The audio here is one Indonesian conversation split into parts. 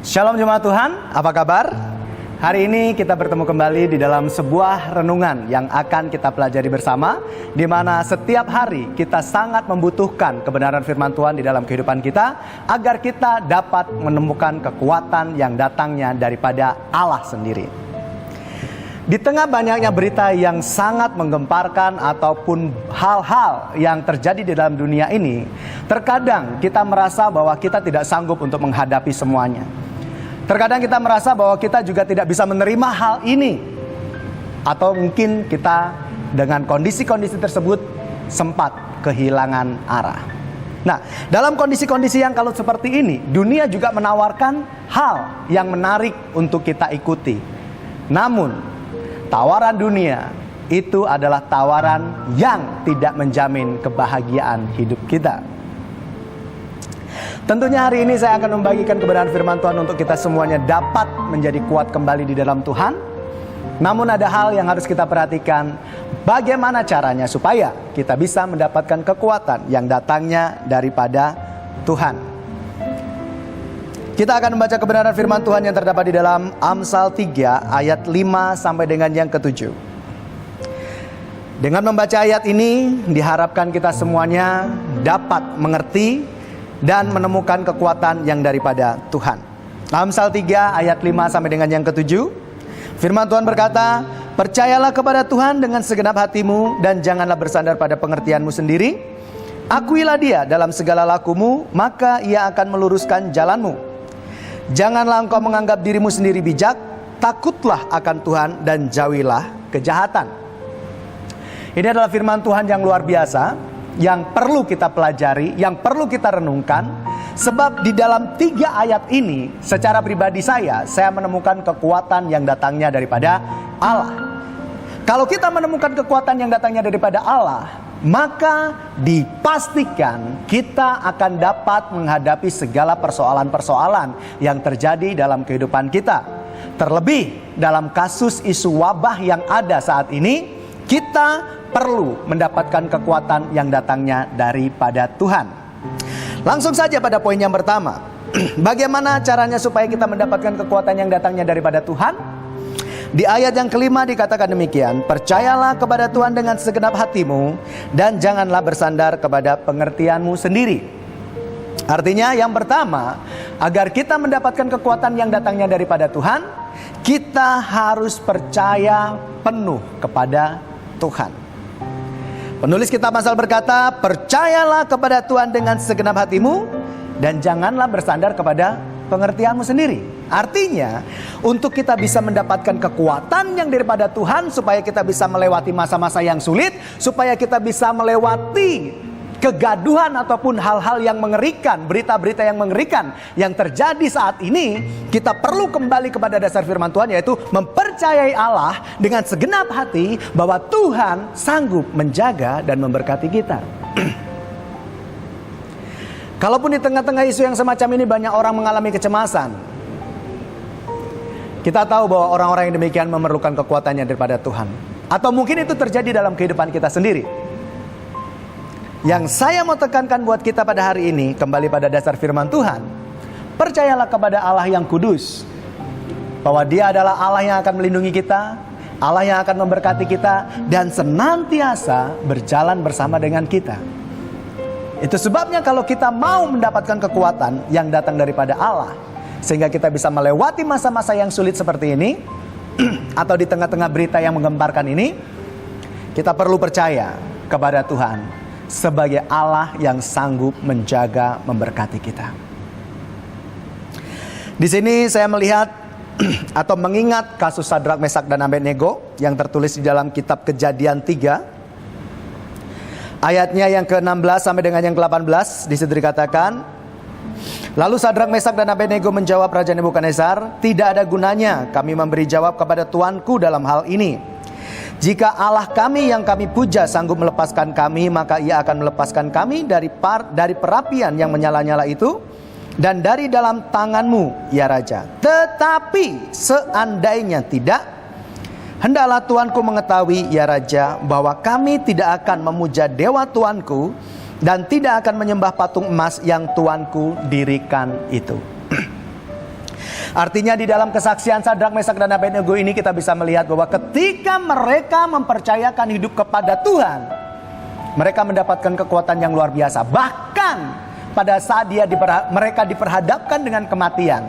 Shalom jemaat Tuhan, apa kabar? Hari ini kita bertemu kembali di dalam sebuah renungan yang akan kita pelajari bersama, di mana setiap hari kita sangat membutuhkan kebenaran firman Tuhan di dalam kehidupan kita, agar kita dapat menemukan kekuatan yang datangnya daripada Allah sendiri. Di tengah banyaknya berita yang sangat menggemparkan ataupun hal-hal yang terjadi di dalam dunia ini, terkadang kita merasa bahwa kita tidak sanggup untuk menghadapi semuanya. Terkadang kita merasa bahwa kita juga tidak bisa menerima hal ini, atau mungkin kita dengan kondisi-kondisi tersebut sempat kehilangan arah. Nah, dalam kondisi-kondisi yang kalau seperti ini, dunia juga menawarkan hal yang menarik untuk kita ikuti. Namun tawaran dunia itu adalah tawaran yang tidak menjamin kebahagiaan hidup kita. Tentunya hari ini saya akan membagikan kebenaran firman Tuhan untuk kita semuanya dapat menjadi kuat kembali di dalam Tuhan. Namun ada hal yang harus kita perhatikan, bagaimana caranya supaya kita bisa mendapatkan kekuatan yang datangnya daripada Tuhan. Kita akan membaca kebenaran firman Tuhan yang terdapat di dalam Amsal 3 ayat 5 sampai dengan yang ke-7. Dengan membaca ayat ini diharapkan kita semuanya dapat mengerti dan menemukan kekuatan yang daripada Tuhan. Amsal 3 ayat 5 sampai dengan yang ke-7. Firman Tuhan berkata, "Percayalah kepada Tuhan dengan segenap hatimu dan janganlah bersandar pada pengertianmu sendiri. Akuilah Dia dalam segala lakumu, maka Ia akan meluruskan jalanmu. Janganlah engkau menganggap dirimu sendiri bijak, takutlah akan Tuhan dan jauhilah kejahatan." Ini adalah firman Tuhan yang luar biasa, yang perlu kita pelajari, yang perlu kita renungkan. Sebab di dalam 3 ayat ini, secara pribadi saya menemukan kekuatan yang datangnya daripada Allah. Kalau kita menemukan kekuatan yang datangnya daripada Allah, maka dipastikan kita akan dapat menghadapi segala persoalan-persoalan yang terjadi dalam kehidupan kita. Terlebih dalam kasus isu wabah yang ada saat ini, kita perlu mendapatkan kekuatan yang datangnya daripada Tuhan. Langsung saja pada poin yang pertama. Bagaimana caranya supaya kita mendapatkan kekuatan yang datangnya daripada Tuhan? Di ayat yang kelima dikatakan demikian, "Percayalah kepada Tuhan dengan segenap hatimu dan janganlah bersandar kepada pengertianmu sendiri." Artinya yang pertama, agar kita mendapatkan kekuatan yang datangnya daripada Tuhan, kita harus percaya penuh kepada Tuhan. Penulis kitab Amsal berkata, "Percayalah kepada Tuhan dengan segenap hatimu dan janganlah bersandar kepada pengertianmu sendiri." Artinya, untuk kita bisa mendapatkan kekuatan yang daripada Tuhan, supaya kita bisa melewati masa-masa yang sulit, supaya kita bisa melewati kegaduhan ataupun hal-hal yang mengerikan, berita-berita yang mengerikan yang terjadi saat ini, kita perlu kembali kepada dasar firman Tuhan, yaitu mempercayai Allah dengan segenap hati bahwa Tuhan sanggup menjaga dan memberkati kita. Kalaupun di tengah-tengah isu yang semacam ini banyak orang mengalami kecemasan, kita tahu bahwa orang-orang yang demikian memerlukan kekuatannya daripada Tuhan. Atau mungkin itu terjadi dalam kehidupan kita sendiri. Yang saya mau tekankan buat kita pada hari ini, kembali pada dasar firman Tuhan, percayalah kepada Allah yang kudus, bahwa Dia adalah Allah yang akan melindungi kita, Allah yang akan memberkati kita, dan senantiasa berjalan bersama dengan kita. Itu sebabnya kalau kita mau mendapatkan kekuatan yang datang daripada Allah, sehingga kita bisa melewati masa-masa yang sulit seperti ini, atau di tengah-tengah berita yang menggemparkan ini, kita perlu percaya kepada Tuhan sebagai Allah yang sanggup menjaga, memberkati kita. Di sini saya melihat atau mengingat kasus Sadrak, Mesak, dan Abednego yang tertulis di dalam kitab Kejadian 3. Ayatnya yang ke-16 sampai dengan yang ke-18, di situ dikatakan, "Lalu Sadrak, Mesak, dan Abednego menjawab Raja Nebukadnezar, 'Tidak ada gunanya kami memberi jawab kepada tuanku dalam hal ini. Jika Allah kami yang kami puja sanggup melepaskan kami, maka Ia akan melepaskan kami dari perapian yang menyala-nyala itu dan dari dalam tanganmu, ya Raja. Tetapi seandainya tidak, hendaklah tuanku mengetahui, ya Raja, bahwa kami tidak akan memuja dewa tuanku dan tidak akan menyembah patung emas yang tuanku dirikan itu." Artinya di dalam kesaksian Sadrak, Mesak, dan Abednego ini kita bisa melihat bahwa ketika mereka mempercayakan hidup kepada Tuhan, mereka mendapatkan kekuatan yang luar biasa. Bahkan pada saat mereka diperhadapkan dengan kematian,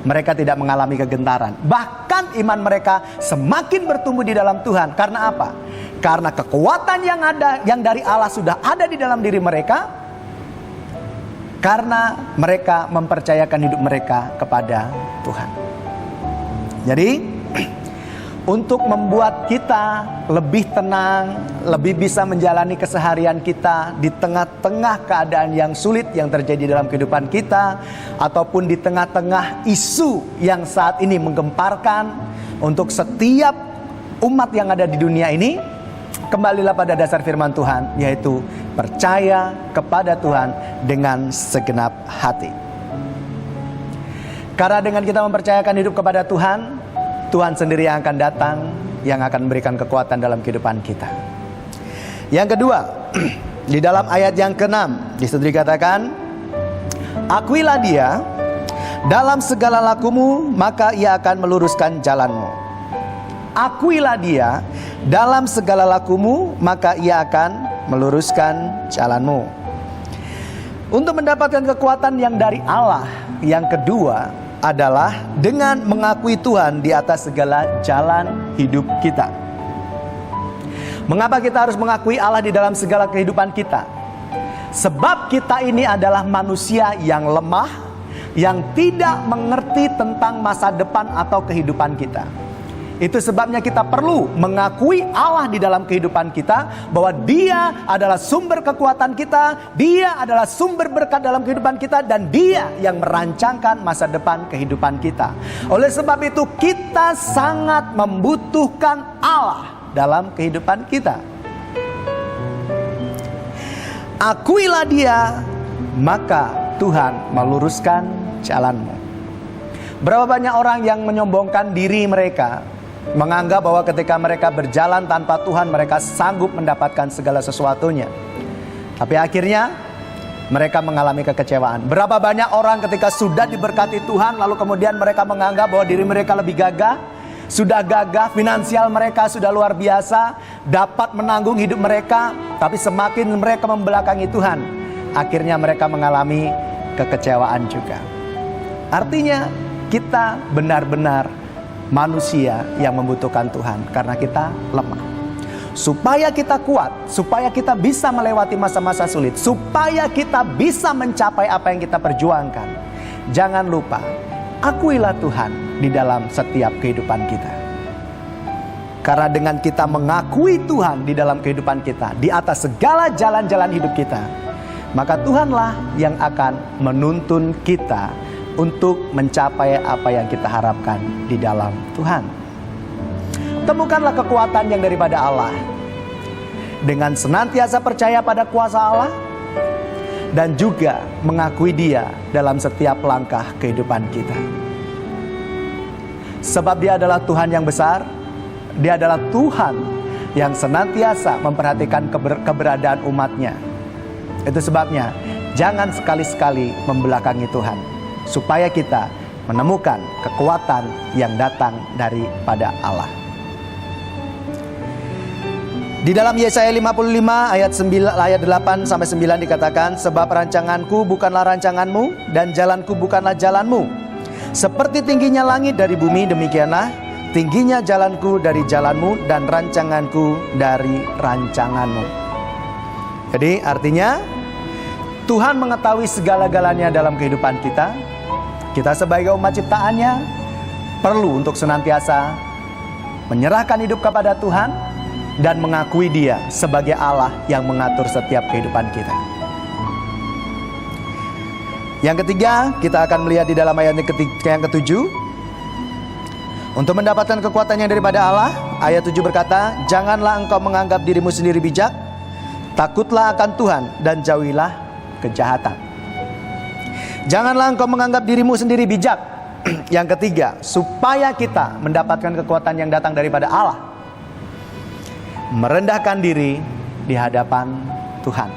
mereka tidak mengalami kegentaran. Bahkan iman mereka semakin bertumbuh di dalam Tuhan. Karena apa? Karena kekuatan yang dari Allah sudah ada di dalam diri mereka, karena mereka mempercayakan hidup mereka kepada Tuhan. Jadi untuk membuat kita lebih tenang, lebih bisa menjalani keseharian kita di tengah-tengah keadaan yang sulit yang terjadi dalam kehidupan kita, ataupun di tengah-tengah isu yang saat ini menggemparkan untuk setiap umat yang ada di dunia ini, kembalilah pada dasar firman Tuhan, yaitu percaya kepada Tuhan dengan segenap hati. Karena dengan kita mempercayakan hidup kepada Tuhan, Tuhan sendiri yang akan datang, yang akan memberikan kekuatan dalam kehidupan kita. Yang kedua, di dalam ayat yang ke-6 di situ dikatakan, akuilah Dia dalam segala lakumu, maka Ia akan meluruskan jalanmu. Akuilah Dia dalam segala lakumu, maka Ia akan meluruskan jalanmu. Untuk mendapatkan kekuatan yang dari Allah, yang kedua adalah dengan mengakui Tuhan di atas segala jalan hidup kita. Mengapa kita harus mengakui Allah di dalam segala kehidupan kita? Sebab kita ini adalah manusia yang lemah, yang tidak mengerti tentang masa depan atau kehidupan kita. Itu sebabnya kita perlu mengakui Allah di dalam kehidupan kita, bahwa Dia adalah sumber kekuatan kita, Dia adalah sumber berkat dalam kehidupan kita, dan Dia yang merancangkan masa depan kehidupan kita. Oleh sebab itu kita sangat membutuhkan Allah dalam kehidupan kita. Akuilah Dia, maka Tuhan meluruskan jalanmu. Berapa banyak orang yang menyombongkan diri mereka, menganggap bahwa ketika mereka berjalan tanpa Tuhan, mereka sanggup mendapatkan segala sesuatunya. Tapi akhirnya mereka mengalami kekecewaan. Berapa banyak orang ketika sudah diberkati Tuhan, lalu kemudian mereka menganggap bahwa diri mereka lebih gagah, sudah gagah, finansial mereka sudah luar biasa, dapat menanggung hidup mereka. Tapi semakin mereka membelakangi Tuhan, akhirnya mereka mengalami kekecewaan juga. Artinya kita benar-benar manusia yang membutuhkan Tuhan, karena kita lemah. Supaya kita kuat, supaya kita bisa melewati masa-masa sulit, supaya kita bisa mencapai apa yang kita perjuangkan, jangan lupa, akuilah Tuhan di dalam setiap kehidupan kita. Karena dengan kita mengakui Tuhan di dalam kehidupan kita, di atas segala jalan-jalan hidup kita, maka Tuhanlah yang akan menuntun kita untuk mencapai apa yang kita harapkan di dalam Tuhan. Temukanlah kekuatan yang daripada Allah dengan senantiasa percaya pada kuasa Allah, dan juga mengakui Dia dalam setiap langkah kehidupan kita. Sebab Dia adalah Tuhan yang besar, Dia adalah Tuhan yang senantiasa memperhatikan keberadaan umatnya. Itu sebabnya jangan sekali-sekali membelakangi Tuhan, supaya kita menemukan kekuatan yang datang daripada Allah. Di dalam Yesaya 55 ayat 8 sampai 9 dikatakan, sebab rancanganku bukanlah rancanganmu, dan jalanku bukanlah jalanmu. Seperti tingginya langit dari bumi, demikianlah tingginya jalanku dari jalanmu, dan rancanganku dari rancanganmu. Jadi artinya Tuhan mengetahui segala-galanya dalam kehidupan kita. Kita sebagai umat ciptaannya perlu untuk senantiasa menyerahkan hidup kepada Tuhan dan mengakui Dia sebagai Allah yang mengatur setiap kehidupan kita. Yang ketiga, kita akan melihat di dalam ayat yang ketujuh. Untuk mendapatkan kekuatan yang daripada Allah, ayat 7 berkata, janganlah engkau menganggap dirimu sendiri bijak, takutlah akan Tuhan dan jauhilah kejahatan. Janganlah engkau menganggap dirimu sendiri bijak. Yang ketiga, supaya kita mendapatkan kekuatan yang datang daripada Allah, merendahkan diri di hadapan Tuhan.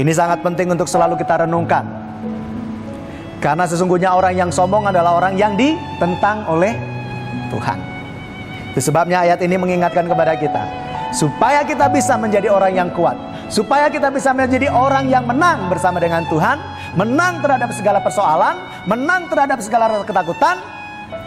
Ini sangat penting untuk selalu kita renungkan. Karena sesungguhnya orang yang sombong adalah orang yang ditentang oleh Tuhan. Itu sebabnya ayat ini mengingatkan kepada kita, supaya kita bisa menjadi orang yang kuat, supaya kita bisa menjadi orang yang menang bersama dengan Tuhan, menang terhadap segala persoalan, menang terhadap segala rasa ketakutan.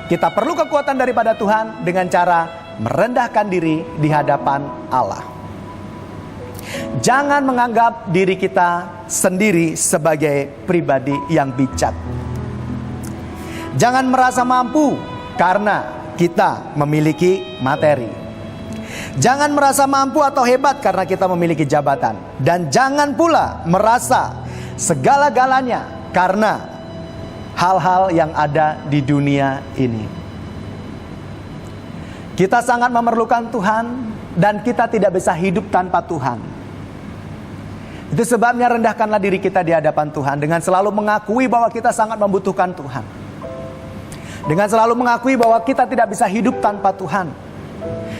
Kita perlu kekuatan daripada Tuhan dengan cara merendahkan diri di hadapan Allah. Jangan menganggap diri kita sendiri sebagai pribadi yang bijak. Jangan merasa mampu karena kita memiliki materi. Jangan merasa mampu atau hebat karena kita memiliki jabatan. Dan jangan pula merasa segala-galanya karena hal-hal yang ada di dunia ini. Kita sangat memerlukan Tuhan dan kita tidak bisa hidup tanpa Tuhan. Itu sebabnya rendahkanlah diri kita di hadapan Tuhan dengan selalu mengakui bahwa kita sangat membutuhkan Tuhan. Dengan selalu mengakui bahwa kita tidak bisa hidup tanpa Tuhan.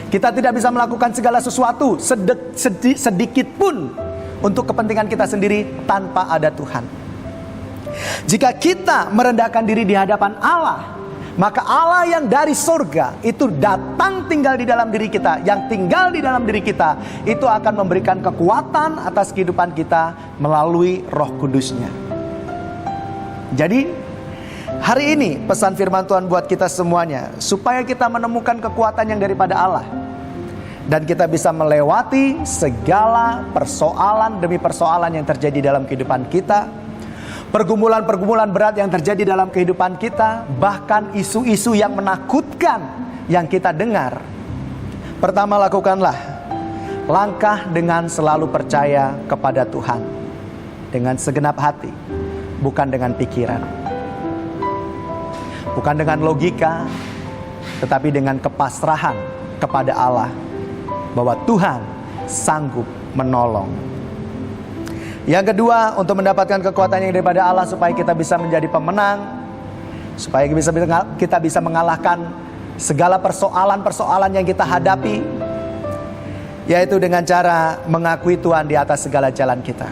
Kita tidak bisa melakukan segala sesuatu sedikit pun untuk kepentingan kita sendiri tanpa ada Tuhan. Jika kita merendahkan diri di hadapan Allah, maka Allah yang dari surga itu datang tinggal di dalam diri kita. Yang tinggal di dalam diri kita itu akan memberikan kekuatan atas kehidupan kita melalui Roh Kudus-Nya. Jadi hari ini pesan firman Tuhan buat kita semuanya, supaya kita menemukan kekuatan yang daripada Allah, dan kita bisa melewati segala persoalan demi persoalan yang terjadi dalam kehidupan kita, pergumulan-pergumulan berat yang terjadi dalam kehidupan kita, bahkan isu-isu yang menakutkan yang kita dengar. Pertama, lakukanlah langkah dengan selalu percaya kepada Tuhan dengan segenap hati, bukan dengan pikiran, bukan dengan logika, tetapi dengan kepasrahan kepada Allah bahwa Tuhan sanggup menolong. Yang kedua, untuk mendapatkan kekuatan yang daripada Allah supaya kita bisa menjadi pemenang, supaya kita bisa mengalahkan segala persoalan-persoalan yang kita hadapi, yaitu dengan cara mengakui Tuhan di atas segala jalan kita.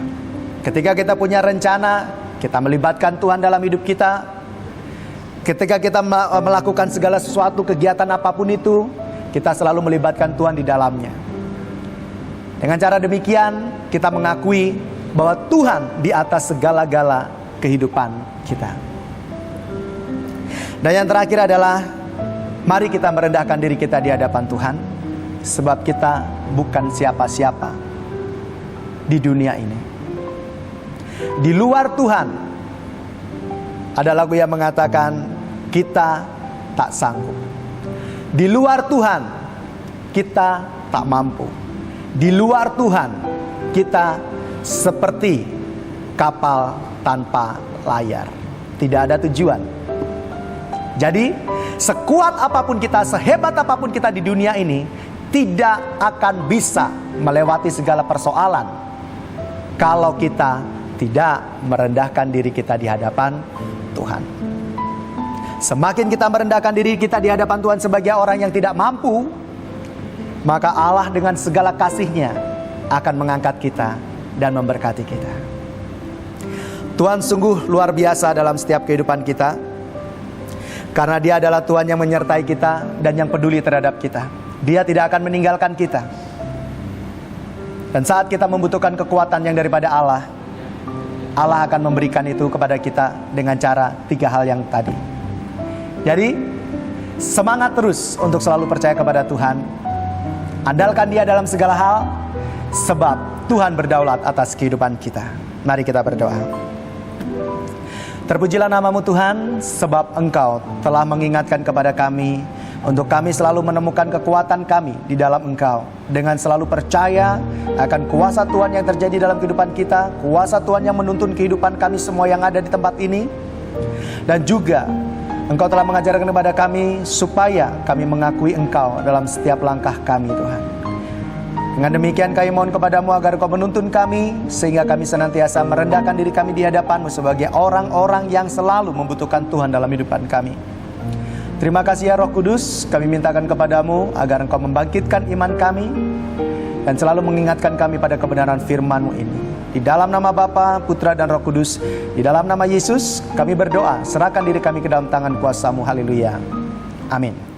Ketika kita punya rencana, kita melibatkan Tuhan dalam hidup kita. Ketika kita melakukan segala sesuatu, kegiatan apapun itu, kita selalu melibatkan Tuhan di dalamnya. Dengan cara demikian, kita mengakui bahwa Tuhan di atas segala-gala kehidupan kita. Dan yang terakhir adalah, mari kita merendahkan diri kita di hadapan Tuhan, sebab kita bukan siapa-siapa di dunia ini. Di luar Tuhan, ada lagu yang mengatakan kita tak sanggup. Di luar Tuhan, kita tak mampu. Di luar Tuhan, kita seperti kapal tanpa layar, tidak ada tujuan. Jadi sekuat apapun kita, sehebat apapun kita di dunia ini, tidak akan bisa melewati segala persoalan kalau kita tidak merendahkan diri kita di hadapan Tuhan. Semakin kita merendahkan diri kita di hadapan Tuhan sebagai orang yang tidak mampu, maka Allah dengan segala kasih-Nya akan mengangkat kita dan memberkati kita. Tuhan sungguh luar biasa dalam setiap kehidupan kita, karena Dia adalah Tuhan yang menyertai kita dan yang peduli terhadap kita. Dia tidak akan meninggalkan kita. Dan saat kita membutuhkan kekuatan yang daripada Allah, Allah akan memberikan itu kepada kita dengan cara 3 hal yang tadi. Jadi semangat terus untuk selalu percaya kepada Tuhan. Andalkan Dia dalam segala hal, sebab Tuhan berdaulat atas kehidupan kita. Mari kita berdoa. Terpujilah nama-Mu Tuhan, sebab Engkau telah mengingatkan kepada kami untuk kami selalu menemukan kekuatan kami di dalam Engkau, dengan selalu percaya akan kuasa Tuhan yang terjadi dalam kehidupan kita, kuasa Tuhan yang menuntun kehidupan kami semua yang ada di tempat ini. Dan juga Engkau telah mengajarkan kepada kami supaya kami mengakui Engkau dalam setiap langkah kami, Tuhan. Dengan demikian kami mohon kepada-Mu agar Engkau menuntun kami, sehingga kami senantiasa merendahkan diri kami di hadapan-Mu sebagai orang-orang yang selalu membutuhkan Tuhan dalam kehidupan kami. Terima kasih ya Roh Kudus, kami mintakan kepadamu agar Engkau membangkitkan iman kami dan selalu mengingatkan kami pada kebenaran firman-Mu ini. Di dalam nama Bapa, Putra, dan Roh Kudus, di dalam nama Yesus, kami berdoa, serahkan diri kami ke dalam tangan kuasa-Mu. Haleluya. Amin.